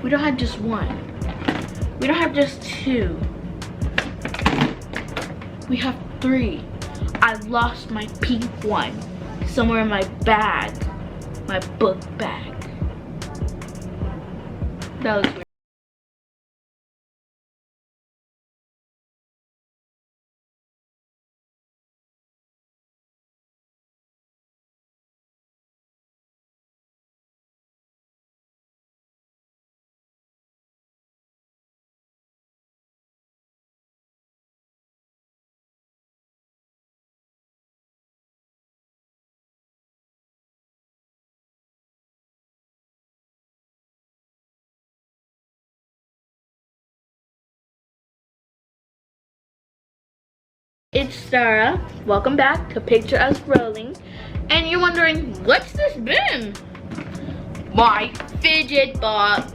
We don't have just one. We don't have just two. We have three. I lost my pink one somewhere in my bag. My book bag. That was weird. It's Sarah. Welcome back to Picture Us Rolling. And you're wondering, what's this bin? My fidget box.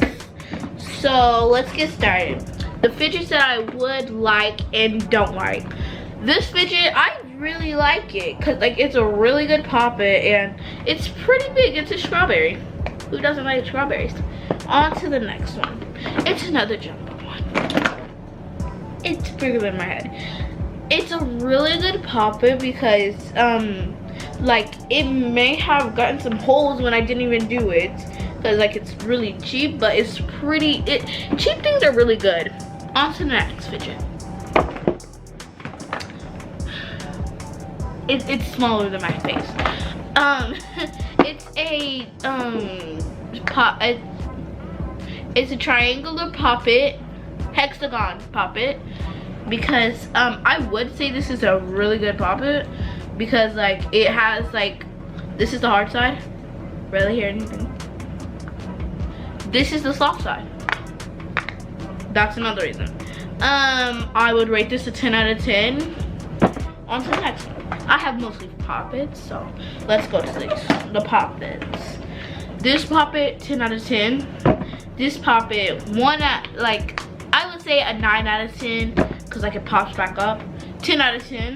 So let's get started. The fidgets that I would like and don't like. This fidget, I really like it because like it's a really good poppet and it's pretty big. It's a strawberry. Who doesn't like strawberries? On to the next one. It's another jumbo one. It's bigger than my head. It's a really good poppet because like it may have gotten some holes when I didn't even do it because like it's really cheap, but it's pretty cheap things are really good. On to the next fidget. It's smaller than my face. It's a it's a triangular poppet, hexagon poppet. Because I would say this is a really good poppet because like it has like, this is the hard side, barely hear anything. This is the soft side. That's another reason. I would rate this a 10 out of 10. On to the next one. I have mostly poppets, so let's go to the poppets. This poppet, 10 out of 10. This poppet, I would say a 9 out of 10. Because like it pops back up. 10 out of 10.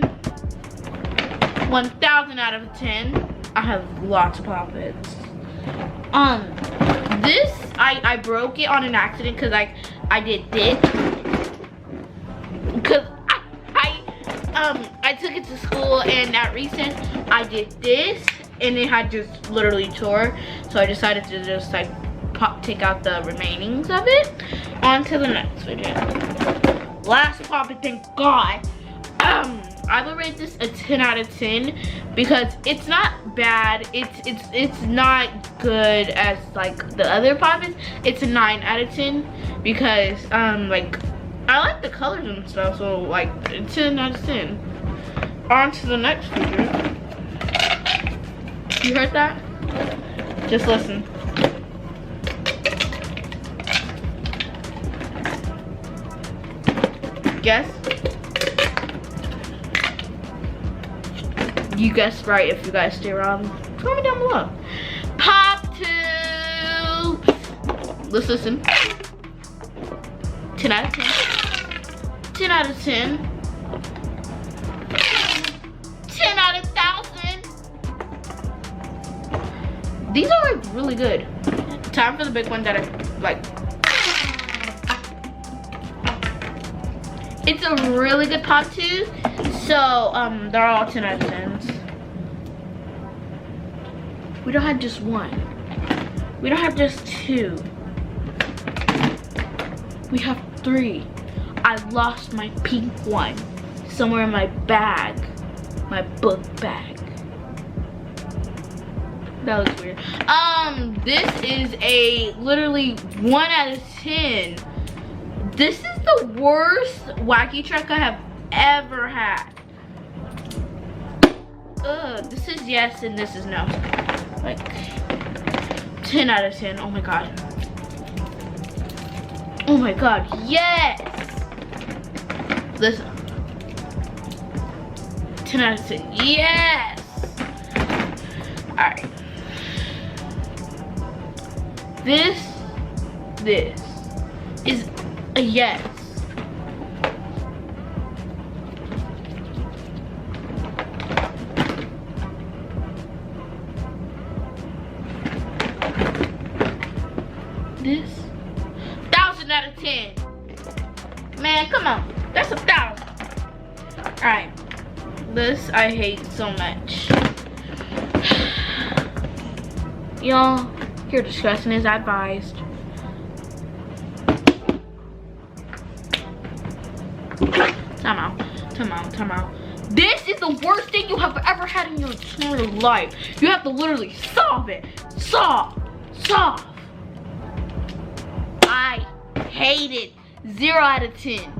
1000 out of 10. I have lots of poppets. This I broke it on an accident because I did this. Because I took it to school and at recess I did this and it had just literally tore. So I decided to just like take out the remainings of it. On to the next video. Last poppet, thank God. I would rate this a 10 out of 10 because it's not bad. It's not good as like the other poppets. It's a 9 out of 10 because like I like the colors and stuff. So like it's 10 out of 10. On to the next figure. You heard that? Just listen. Guess? You guessed right. If you guys stay around, comment down below. Pop tube. Let's listen. 10 out of 10. 10 out of 10. 10 out of 1,000. These are like really good. Time for the big one that I like. It's a really good pop tube. So they're all 10 out of 10s. We don't have just one. We don't have just two. We have three. I lost my pink one somewhere in my bag. My book bag. That was weird. This is a literally 1 out of 10. This is the worst wacky truck I have ever had. This is yes and this is no. Like 10 out of 10. Oh my god. Oh my god, yes! Listen. 10 out of 10. Yes! Alright. This is a yes. This out of 10. Man, come on. That's 1,000. Alright. This I hate so much. Y'all, your discretion is advised. Time out. This is the worst thing you have ever had in your entire life. You have to literally solve it. Solve. I hate it. 0 out of 10.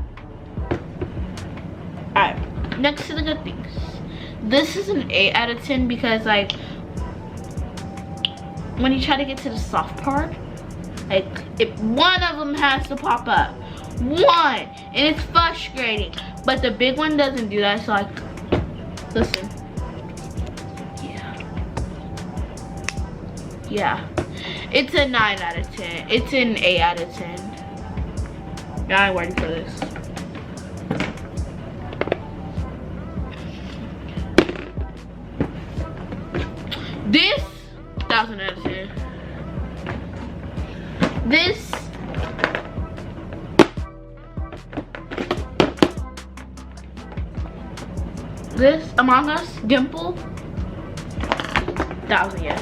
Alright, next to the good things. This is an 8 out of 10 because, like, when you try to get to the soft part, like, if one of them has to pop up. One, and it's frustrating. But the big one doesn't do that, so, like, listen. Yeah. It's a 9 out of 10. It's an 8 out of 10. Now I'm ready for this. This 1,000 out of 10. This Among Us Dimple 1,000, yes.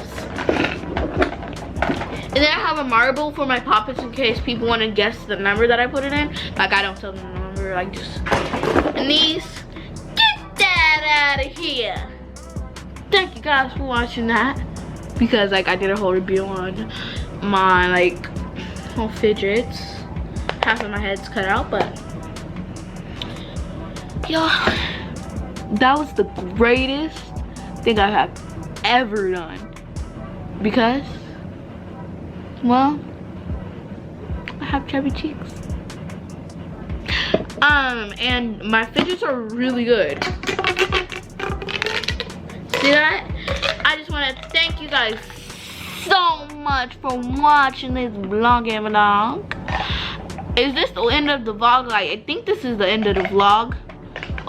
And then I have a marble for my poppets in case people want to guess the number that I put it in. Like, I don't tell them the number, like, just. And these, get that out of here. Thank you guys for watching that. Because, like, I did a whole review on my, like, whole fidgets. Half of my head's cut out, but. Y'all, that was the greatest thing I have ever done. Because, well, I have chubby cheeks. And my fidgets are really good. See that? I just want to thank you guys so much for watching this vlog. Is this the end of the vlog? Like, I think this is the end of the vlog.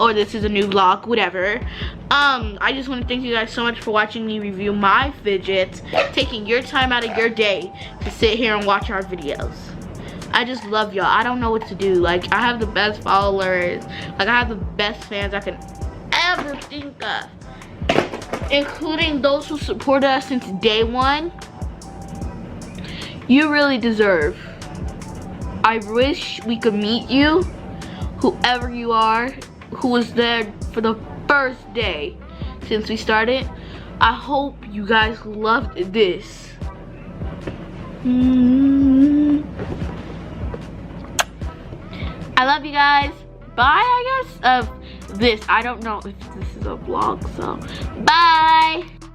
Or this is a new vlog, whatever. I just want to thank you guys so much for watching me review my fidgets, taking your time out of your day to sit here and watch our videos. I just love y'all. I don't know what to do. Like, I have the best followers. Like, I have the best fans I can ever think of, including those who supported us since day one. You really deserve. I wish we could meet you, whoever you are, who was there for the first day since we started. I hope you guys loved this. I love you guys. Bye, I guess. I don't know if this is a vlog, so bye.